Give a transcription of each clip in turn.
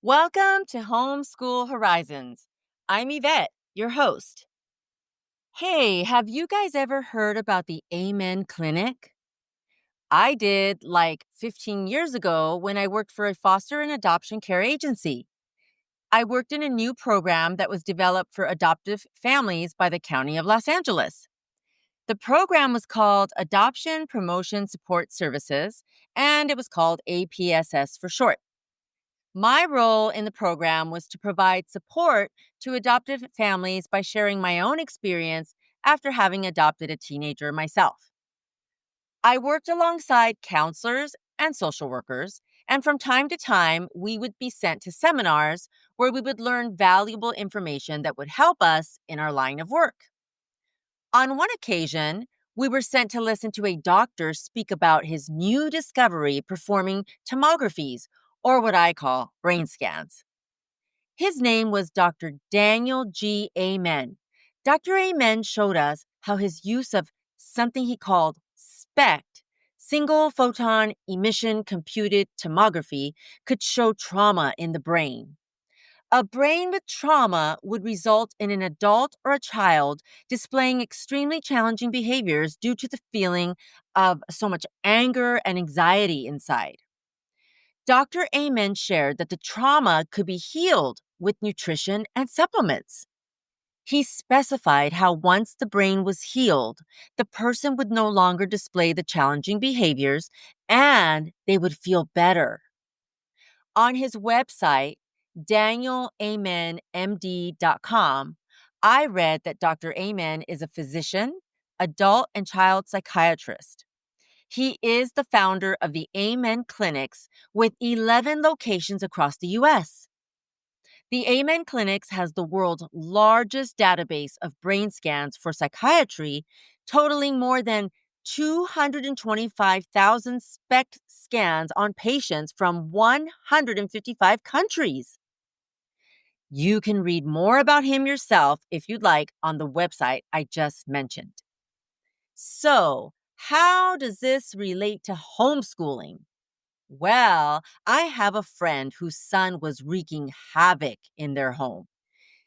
Welcome to Homeschool Horizons. I'm Yvette, your host. Hey, have you guys ever heard about the Amen Clinic? I did like 15 years ago when I worked for a foster and adoption care agency. I worked in a new program that was developed for adoptive families by the County of Los Angeles. The program was called Adoption Promotion Support Services, and it was called APSS for short. My role in the program was to provide support to adoptive families by sharing my own experience after having adopted a teenager myself. I worked alongside counselors and social workers, and from time to time, we would be sent to seminars where we would learn valuable information that would help us in our line of work. On one occasion, we were sent to listen to a doctor speak about his new discovery performing tomographies, or what I call brain scans. His name was Dr. Daniel G. Amen. Dr. Amen showed us how his use of something he called SPECT, single photon emission computed tomography, could show trauma in the brain. A brain with trauma would result in an adult or a child displaying extremely challenging behaviors due to the feeling of so much anger and anxiety inside. Dr. Amen shared that the trauma could be healed with nutrition and supplements. He specified how once the brain was healed, the person would no longer display the challenging behaviors and they would feel better. On his website, danielamenmd.com, I read that Dr. Amen is a physician, adult and child psychiatrist. He is the founder of the Amen Clinics with 11 locations across the U.S. The Amen Clinics has the world's largest database of brain scans for psychiatry, totaling more than 225,000 SPECT scans on patients from 155 countries. You can read more about him yourself if you'd like on the website I just mentioned. So, how does this relate to homeschooling? Well, I have a friend whose son was wreaking havoc in their home.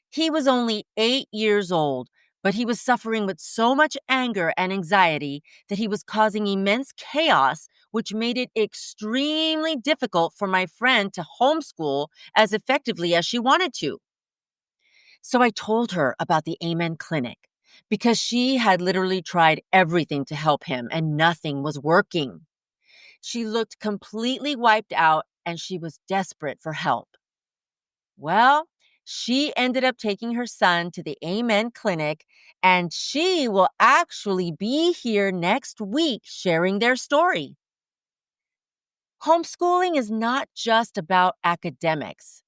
He was only 8 years old, but he was suffering with so much anger and anxiety that he was causing immense chaos, which made it extremely difficult for my friend to homeschool as effectively as she wanted to. So I told her about the Amen Clinic because she had literally tried everything to help him and nothing was working. She looked completely wiped out and she was desperate for help. Well, she ended up taking her son to the Amen Clinic, and she will actually be here next week sharing their story. Homeschooling is not just about academics.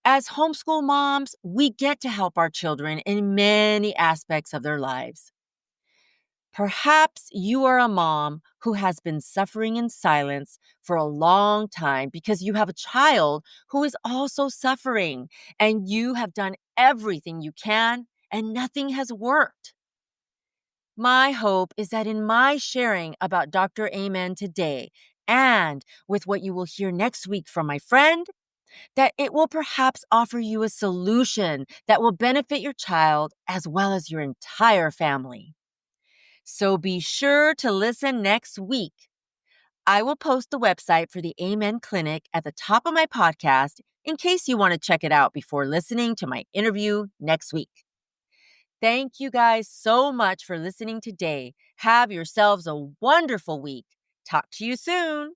As homeschool moms, we get to help our children in many aspects of their lives. Perhaps you are a mom who has been suffering in silence for a long time because you have a child who is also suffering and you have done everything you can and nothing has worked. My hope is that in my sharing about Dr. Amen today and with what you will hear next week from my friend, that it will perhaps offer you a solution that will benefit your child as well as your entire family. So be sure to listen next week. I will post the website for the Amen Clinic at the top of my podcast in case you want to check it out before listening to my interview next week. Thank you guys so much for listening today. Have yourselves a wonderful week. Talk to you soon.